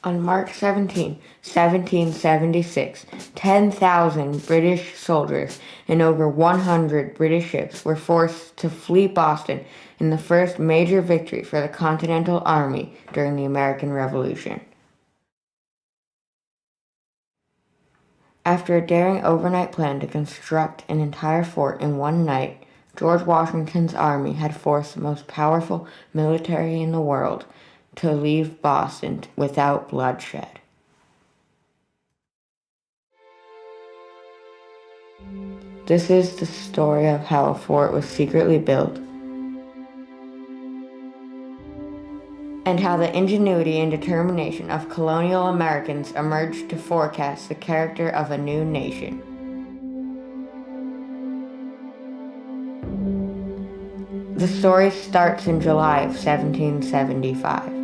On March 17, 1776, 10,000 British soldiers and over 100 British ships were forced to flee Boston in the first major victory for the Continental Army during the American Revolution. After a daring overnight plan to construct an entire fort in one night, George Washington's army had forced the most powerful military in the world to leave Boston without bloodshed. This is the story of how a fort was secretly built and how the ingenuity and determination of colonial Americans emerged to forecast the character of a new nation. The story starts in July of 1775.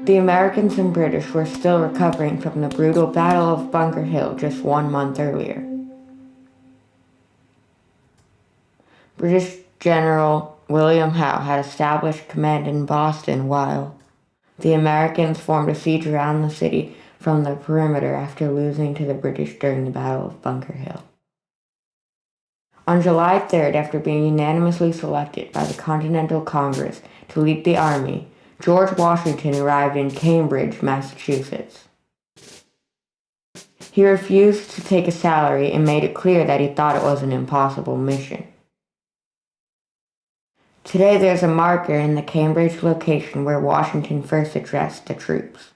The Americans and British were still recovering from the brutal Battle of Bunker Hill just 1 month earlier. British General William Howe had established command in Boston while the Americans formed a siege around the city from the perimeter after losing to the British during the Battle of Bunker Hill. On July 3rd, after being unanimously selected by the Continental Congress to lead the army, George Washington arrived in Cambridge, Massachusetts. He refused to take a salary and made it clear that he thought it was an impossible mission. Today there's a marker in the Cambridge location where Washington first addressed the troops.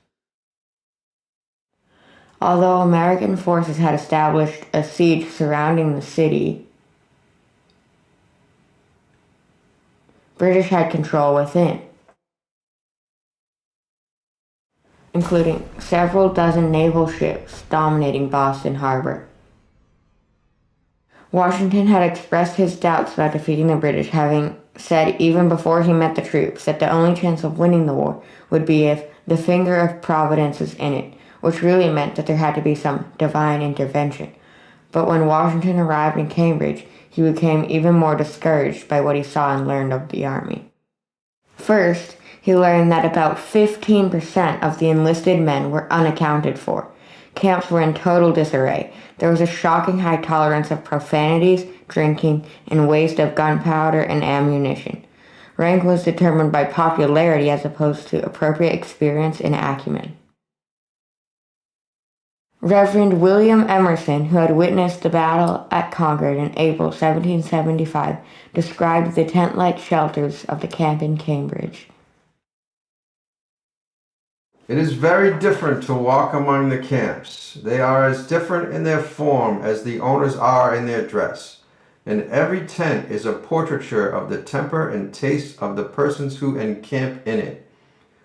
Although American forces had established a siege surrounding the city, British had control within, including several dozen naval ships dominating Boston Harbor. Washington had expressed his doubts about defeating the British, having said even before he met the troops that the only chance of winning the war would be if the finger of Providence is in it, which really meant that there had to be some divine intervention. But when Washington arrived in Cambridge, he became even more discouraged by what he saw and learned of the army. First, he learned that about 15% of the enlisted men were unaccounted for. Camps were in total disarray. There was a shocking high tolerance of profanities, drinking, and waste of gunpowder and ammunition. Rank was determined by popularity as opposed to appropriate experience and acumen. Reverend William Emerson, who had witnessed the battle at Concord in April 1775, described the tent-like shelters of the camp in Cambridge. It is very different to walk among the camps. They are as different in their form as the owners are in their dress, and every tent is a portraiture of the temper and taste of the persons who encamp in it.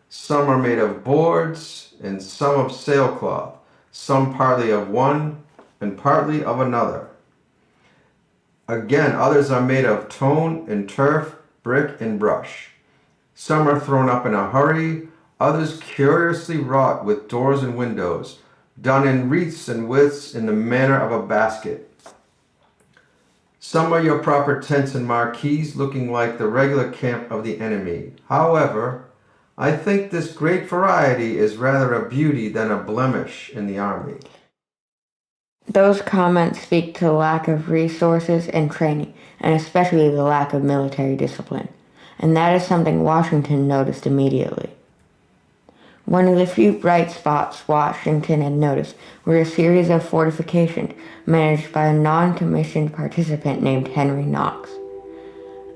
Some are made of boards, and some of sailcloth, some partly of one, and partly of another. Again, others are made of stone and turf, brick and brush. Some are thrown up in a hurry, others curiously wrought with doors and windows, done in wreaths and widths in the manner of a basket. Some are your proper tents and marquees, looking like the regular camp of the enemy. However, I think this great variety is rather a beauty than a blemish in the army. Those comments speak to the lack of resources and training, and especially the lack of military discipline. And that is something Washington noticed immediately. One of the few bright spots Washington had noticed were a series of fortifications managed by a non-commissioned participant named Henry Knox,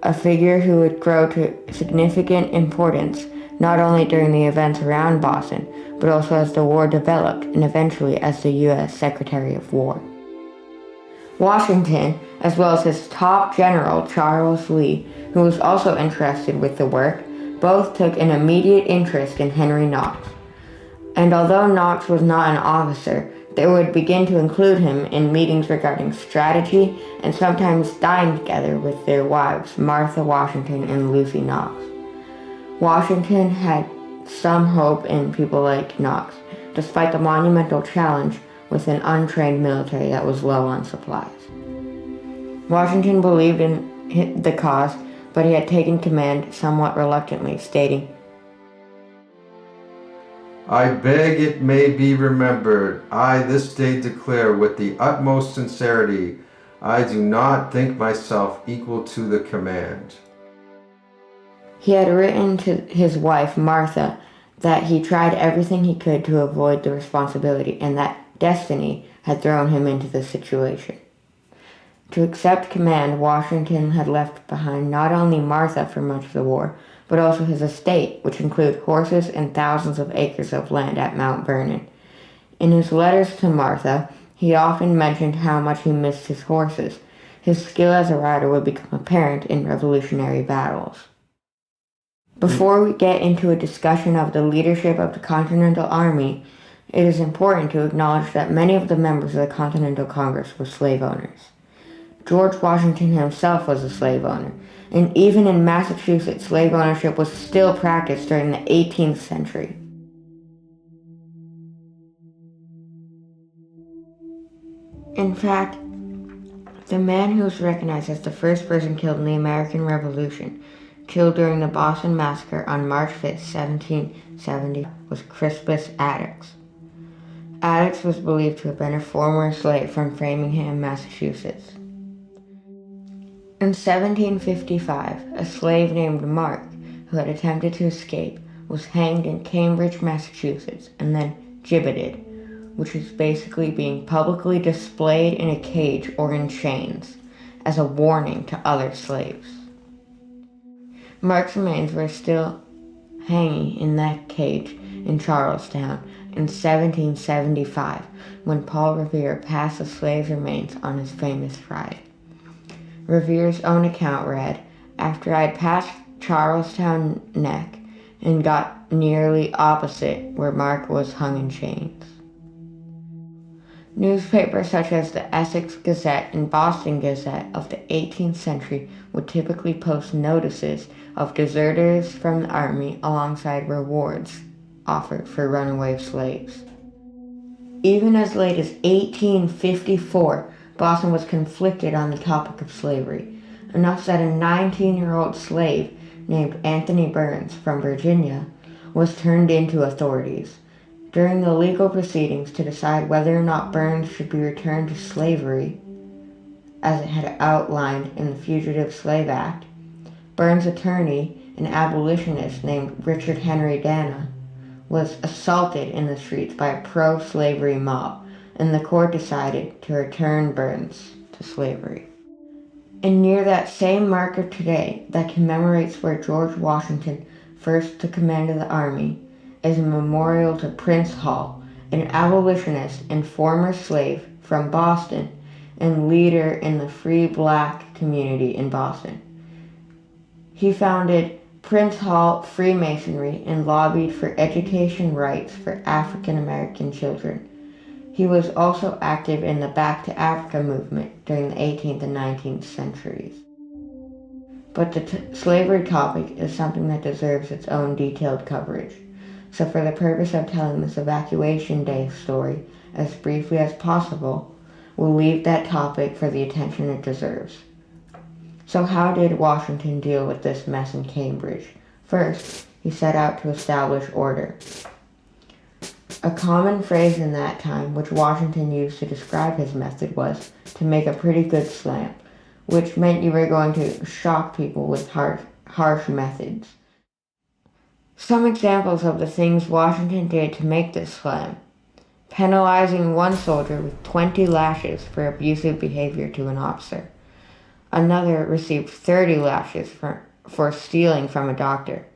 a figure who would grow to significant importance not only during the events around Boston, but also as the war developed and eventually as the U.S. Secretary of War. Washington, as well as his top general, Charles Lee, who was also interested with the work, both took an immediate interest in Henry Knox. And although Knox was not an officer, they would begin to include him in meetings regarding strategy and sometimes dine together with their wives, Martha Washington and Lucy Knox. Washington had some hope in people like Knox, despite the monumental challenge with an untrained military that was low on supplies. Washington believed in the cause, but he had taken command somewhat reluctantly, stating, I beg it may be remembered, I this day declare with the utmost sincerity, I do not think myself equal to the command. He had written to his wife, Martha, that he tried everything he could to avoid the responsibility and that destiny had thrown him into this situation. To accept command, Washington had left behind not only Martha for much of the war, but also his estate, which included horses and thousands of acres of land at Mount Vernon. In his letters to Martha, he often mentioned how much he missed his horses. His skill as a rider would become apparent in Revolutionary battles. Before we get into a discussion of the leadership of the Continental Army, it is important to acknowledge that many of the members of the Continental Congress were slave owners. George Washington himself was a slave owner, and even in Massachusetts, slave ownership was still practiced during the 18th century. In fact, the man who was recognized as the first person killed in the American Revolution, killed during the Boston Massacre on March 5, 1770, was Crispus Attucks. Attucks was believed to have been a former slave from Framingham, Massachusetts. In 1755, a slave named Mark, who had attempted to escape, was hanged in Cambridge, Massachusetts, and then gibbeted, which is basically being publicly displayed in a cage or in chains, as a warning to other slaves. Mark's remains were still hanging in that cage in Charlestown in 1775, when Paul Revere passed the slave's remains on his famous ride. Revere's own account read, "After I'd passed Charlestown Neck and got nearly opposite where Mark was hung in chains." Newspapers such as the Essex Gazette and Boston Gazette of the 18th century would typically post notices of deserters from the army alongside rewards offered for runaway slaves. Even as late as 1854, Boston was conflicted on the topic of slavery, enough that a 19-year-old slave named Anthony Burns from Virginia was turned in to authorities. During the legal proceedings to decide whether or not Burns should be returned to slavery, as it had outlined in the Fugitive Slave Act, Burns' attorney, an abolitionist named Richard Henry Dana, was assaulted in the streets by a pro-slavery mob, and the court decided to return Burns to slavery. And near that same marker today that commemorates where George Washington first took command of the army is a memorial to Prince Hall, an abolitionist and former slave from Boston and leader in the free black community in Boston. He founded Prince Hall Freemasonry and lobbied for education rights for African American children. He was also active in the Back to Africa movement during the 18th and 19th centuries. But the slavery topic is something that deserves its own detailed coverage. So for the purpose of telling this Evacuation Day story as briefly as possible, we'll leave that topic for the attention it deserves. So how did Washington deal with this mess in Cambridge? First, he set out to establish order. A common phrase in that time, which Washington used to describe his method, was to make a pretty good slam, which meant you were going to shock people with harsh methods. Some examples of the things Washington did to make this slam: penalizing one soldier with 20 lashes for abusive behavior to an officer. Another received 30 lashes for stealing from a doctor.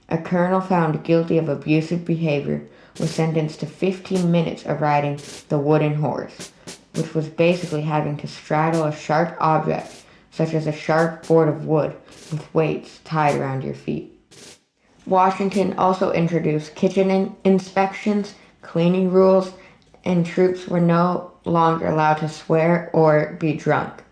A colonel found guilty of abusive behavior was sentenced to 15 minutes of riding the wooden horse, which was basically having to straddle a sharp object, such as a sharp board of wood, with weights tied around your feet. Washington also introduced kitchen inspections, cleaning rules, and troops were no longer allowed to swear or be drunk.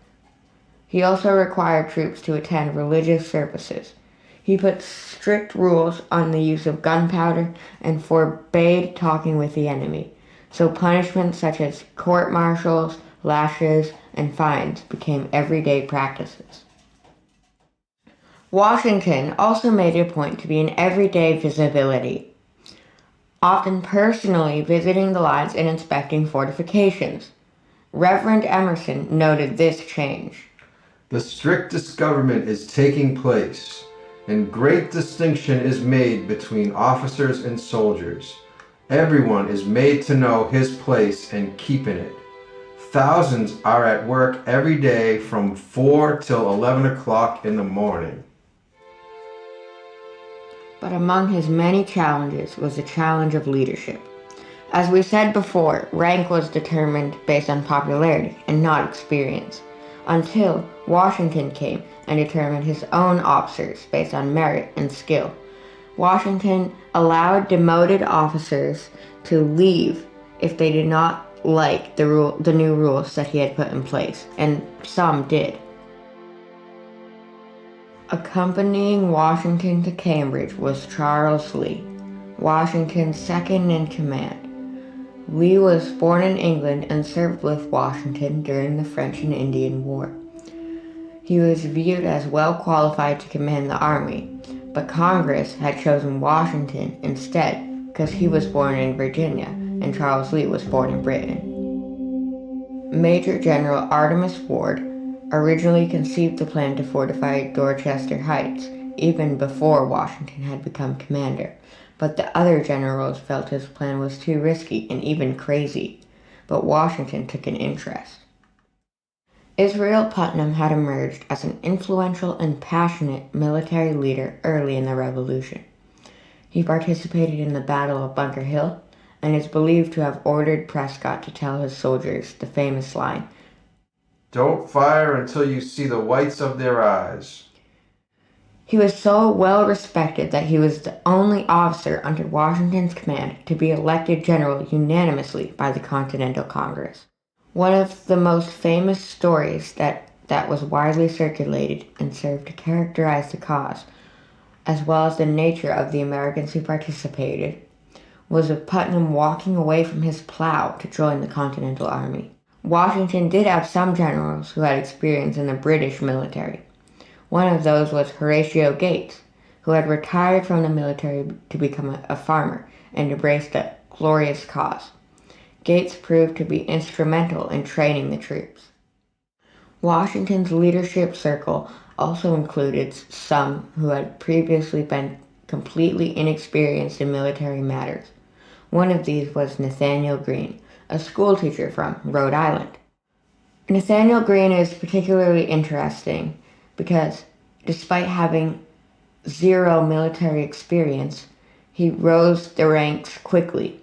He also required troops to attend religious services. He put strict rules on the use of gunpowder and forbade talking with the enemy, so punishments such as court-martials, lashes, and fines became everyday practices. Washington also made it a point to be an everyday visibility. often personally visiting the lines and inspecting fortifications. Reverend Emerson noted this change. The strictest government is taking place, and great distinction is made between officers and soldiers. Everyone is made to know his place and keep in it. Thousands are at work every day from 4 till 11 o'clock in the morning. But among his many challenges was the challenge of leadership. As we said before, rank was determined based on popularity and not experience, until Washington came and determined his own officers based on merit and skill. Washington allowed demoted officers to leave if they did not like the new rules that he had put in place, and some did. Accompanying Washington to Cambridge was Charles Lee, Washington's second in command. Lee was born in England and served with Washington during the French and Indian War. He was viewed as well qualified to command the army, but Congress had chosen Washington instead because he was born in Virginia and Charles Lee was born in Britain. Major General Artemus Ward originally conceived the plan to fortify Dorchester Heights even before Washington had become commander, but the other generals felt his plan was too risky and even crazy, but Washington took an interest. Israel Putnam had emerged as an influential and passionate military leader early in the Revolution. He participated in the Battle of Bunker Hill and is believed to have ordered Prescott to tell his soldiers the famous line, "Don't fire until you see the whites of their eyes." He was so well respected that he was the only officer under Washington's command to be elected general unanimously by the Continental Congress. One of the most famous stories that was widely circulated and served to characterize the cause, as well as the nature of the Americans who participated, was of Putnam walking away from his plow to join the Continental Army. Washington did have some generals who had experience in the British military. One of those was Horatio Gates, who had retired from the military to become a farmer and embraced a glorious cause. Gates proved to be instrumental in training the troops. Washington's leadership circle also included some who had previously been completely inexperienced in military matters. One of these was Nathaniel Greene, a schoolteacher from Rhode Island. Nathaniel Greene is particularly interesting because despite having zero military experience, he rose the ranks quickly.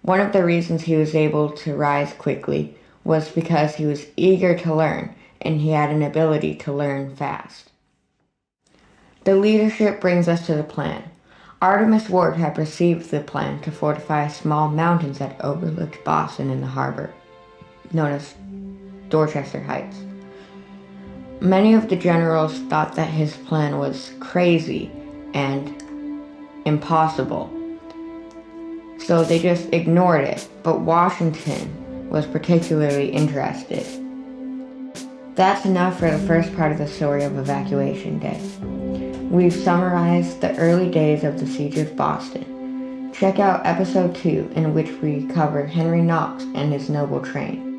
One of the reasons he was able to rise quickly was because he was eager to learn and he had an ability to learn fast. The leadership brings us to the plan. Artemus Ward had perceived the plan to fortify small mountains that overlooked Boston in the harbor, known as Dorchester Heights. Many of the generals thought that his plan was crazy and impossible, so they just ignored it, but Washington was particularly interested. That's enough for the first part of the story of Evacuation Day. We've summarized the early days of the Siege of Boston. Check out episode 2, in which we cover Henry Knox and his noble train.